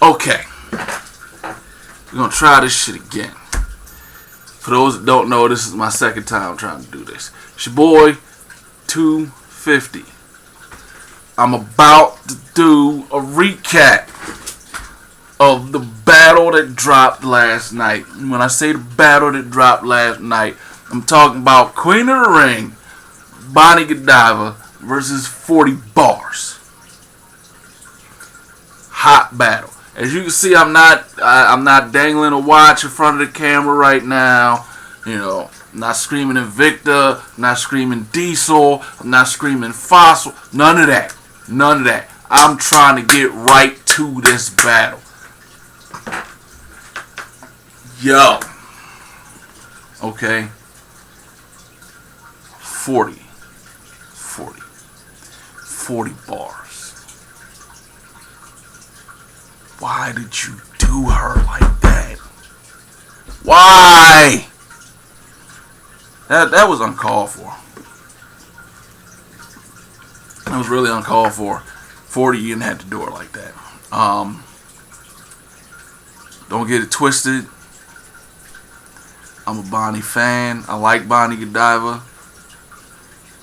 Okay. We're going to try this shit again. For those that don't know, this is my second time trying to do this. It's your boy, 250. I'm about to do a recap of the battle that dropped last night. When I say the battle that dropped last night, I'm talking about Queen of the Ring, Bonnie Godiva versus 40 Bars. Hot battle. As you can see, I'm not dangling a watch in front of the camera right now. You know, I'm not screaming Invicta, I'm not screaming Diesel, I'm not screaming Fossil. None of that. None of that. I'm trying to get right to this battle. Yo. Okay. 40 bars. Why did you do her like that? Why? That was uncalled for. That was really uncalled for. 40, you didn't have to do her like that. Don't get it twisted. I'm a Bonnie fan. I like Bonnie Godiva.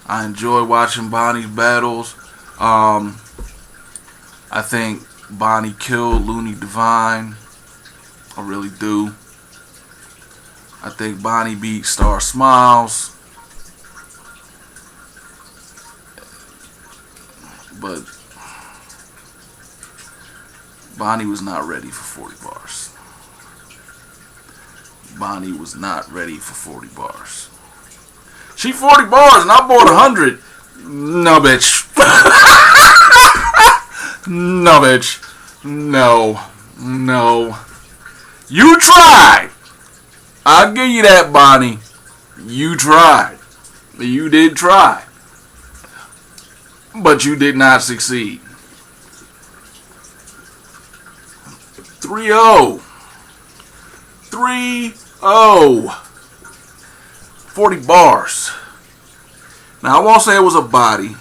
I enjoy watching Bonnie's battles. I think Bonnie killed Looney Divine. I really do. I think Bonnie beat Star Smiles. But Bonnie was not ready for 40 bars. Bonnie was not ready for 40 bars. She 40 bars and I bought 100. No, bitch. No, bitch. No. No. You tried. I'll give you that, Bonnie. You tried. You did try. But you did not succeed. 3-0. 3-0. 40 bars. Now, I won't say it was a body.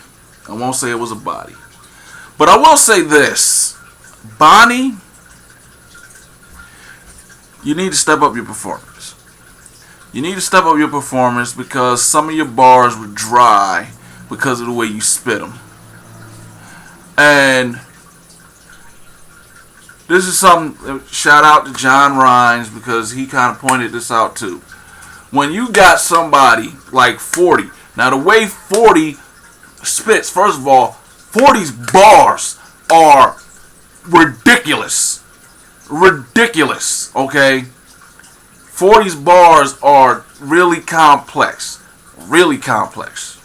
I won't say it was a body. But I will say this. Bonnie, you need to step up your performance. You need to step up your performance because some of your bars were dry because of the way you spit them. And this is something, shout out to John Rhines because he kind of pointed this out too. When you got somebody like 40, now the way 40 spits, first of all, 40's bars are ridiculous. Ridiculous, okay? 40's bars are really complex. Really complex.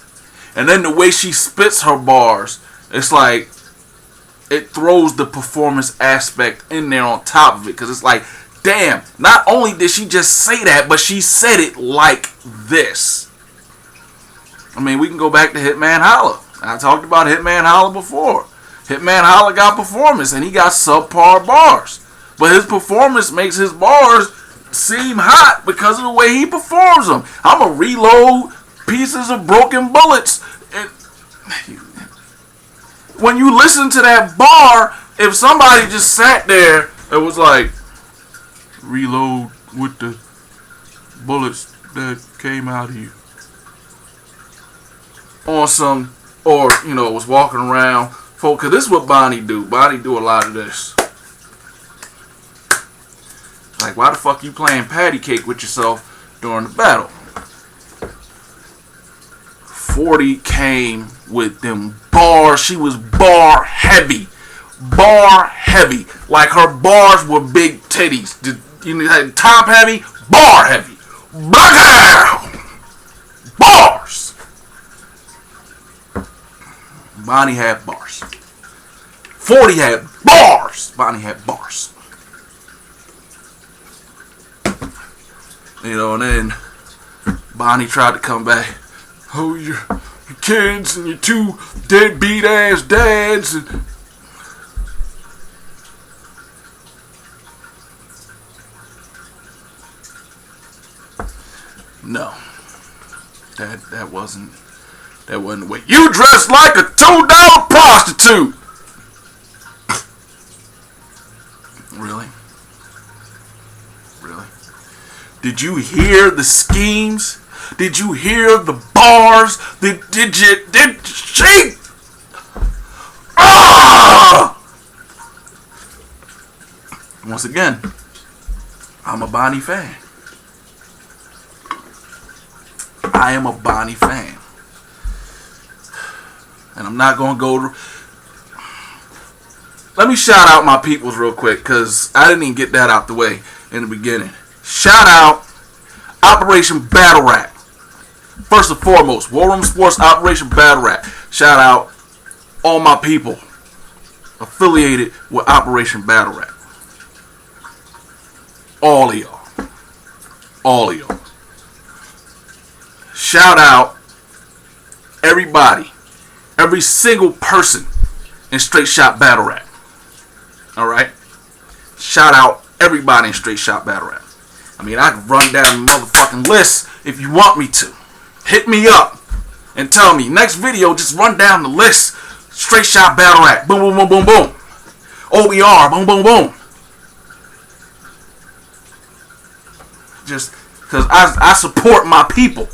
And then the way she spits her bars, it's like it throws the performance aspect in there on top of it. Because it's like, damn, not only did she just say that, but she said it like this. I mean, we can go back to Hitman Holla. I talked about Hitman Holla before. Hitman Holla got performance and he got subpar bars. But his performance makes his bars seem hot because of the way he performs them. I'm going to reload pieces of broken bullets. And when you listen to that bar, if somebody just sat there and was like, reload with the bullets that came out of you. On some, or, you know, was walking around. Folk, because this is what Bonnie do. Bonnie do a lot of this. Like, why the fuck you playing patty cake with yourself during the battle? 40 came with them bars. She was bar heavy. Bar heavy. Like her bars were big titties. You know, top heavy, bar heavy. Bam! Bars. Bonnie had bars. 40 had bars. Bonnie had bars. You know, and then Bonnie tried to come back. Oh, your kids and your two deadbeat ass dads. And no, that wasn't the way. You dressed like a $2 prostitute. Did you hear the schemes? Did you hear the bars? Did she? Ah! Once again, I'm a Bonnie fan. I am a Bonnie fan. And I'm not going to go to... Let me shout out my peoples real quick, because I didn't even get that out the way in the beginning. Shout out Operation Battle Rap. First and foremost, War Room Sports Operation Battle Rap. Shout out all my people affiliated with Operation Battle Rap. All of y'all. All of y'all. Shout out everybody. Every single person in Straight Shot Battle Rap. Alright? Shout out everybody in Straight Shot Battle Rap. I mean, I can run down the motherfucking list if you want me to. Hit me up and tell me. Next video, just run down the list. Straight Shot Battle Rap. Boom, boom, boom, boom, boom. OBR. Boom, boom, boom. Just because I support my people.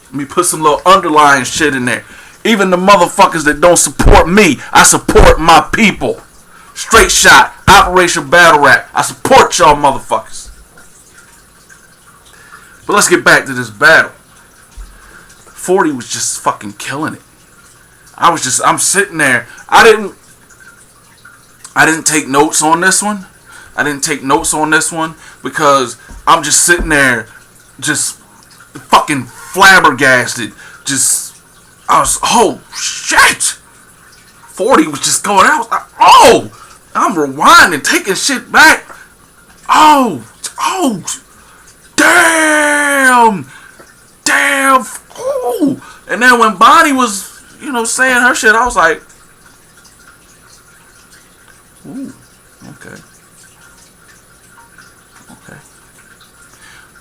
Let me put some little underlying shit in there. Even the motherfuckers that don't support me, I support my people. Straight Shot, Operation Battle Rap. I support y'all motherfuckers. But let's get back to this battle. 40 was just fucking killing it. I'm sitting there. I didn't take notes on this one. I didn't take notes on this one because I'm just sitting there just fucking flabbergasted. Oh shit. 40 was just going out. I'm rewinding, taking shit back. Oh, damn. Oh. And then when Bonnie was, saying her shit, I was like, ooh, okay.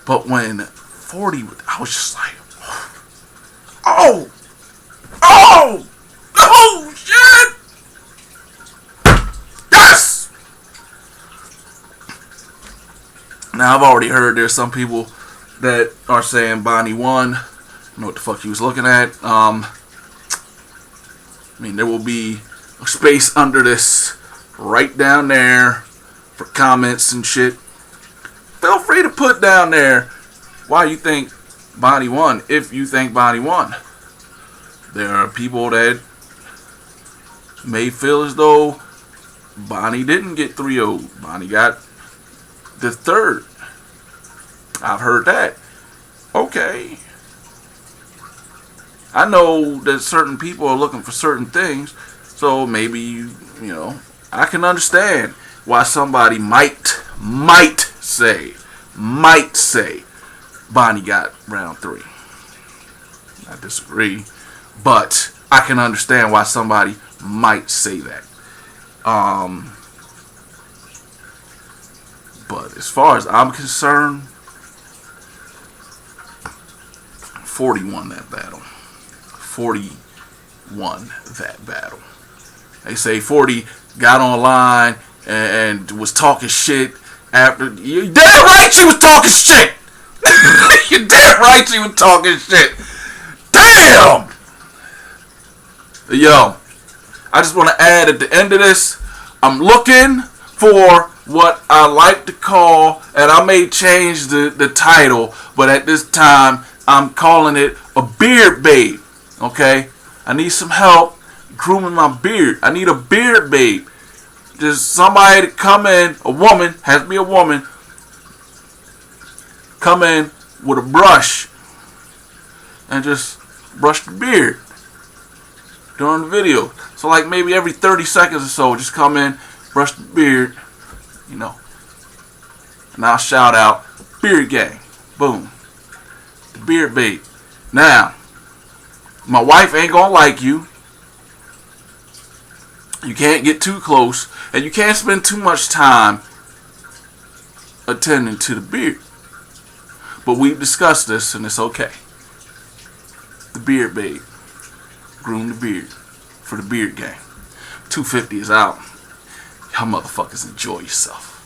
But when 40, I was just like, oh, shit. Yes. Now, I've already heard there's some people that are saying Bonnie won. I don't know what the fuck he was looking at. I mean, there will be a space under this right down there for comments and shit. Feel free to put down there why you think Bonnie won, if you think Bonnie won. There are people that may feel as though Bonnie didn't get 3-0. Bonnie got the third. I've heard that. Okay. I know that certain people are looking for certain things, so maybe, I can understand why somebody might say Bonnie got round 3. I disagree, but I can understand why somebody might say that. But as far as I'm concerned, 40 won that battle. 40 won that battle. They say 40 got online and was talking shit after. You damn right she was talking shit. You damn right she was talking shit. Damn. Yo, I just want to add at the end of this, I'm looking for what I like to call, and I may change the title, but at this time I'm calling it a beard babe. Okay, I need some help grooming my beard. I need a beard babe. Just somebody to come in, a woman, has to be a woman, come in with a brush and just brush the beard during the video. So like maybe every 30 seconds or so, just come in, brush the beard, and I'll shout out Beard Gang. Boom. The beard babe. Now, my wife ain't gonna like you. You can't get too close, and you can't spend too much time attending to the beard. But we've discussed this, and it's okay. The beard babe. Groom the beard for the Beard Gang. 250 is out. Y'all motherfuckers enjoy yourself.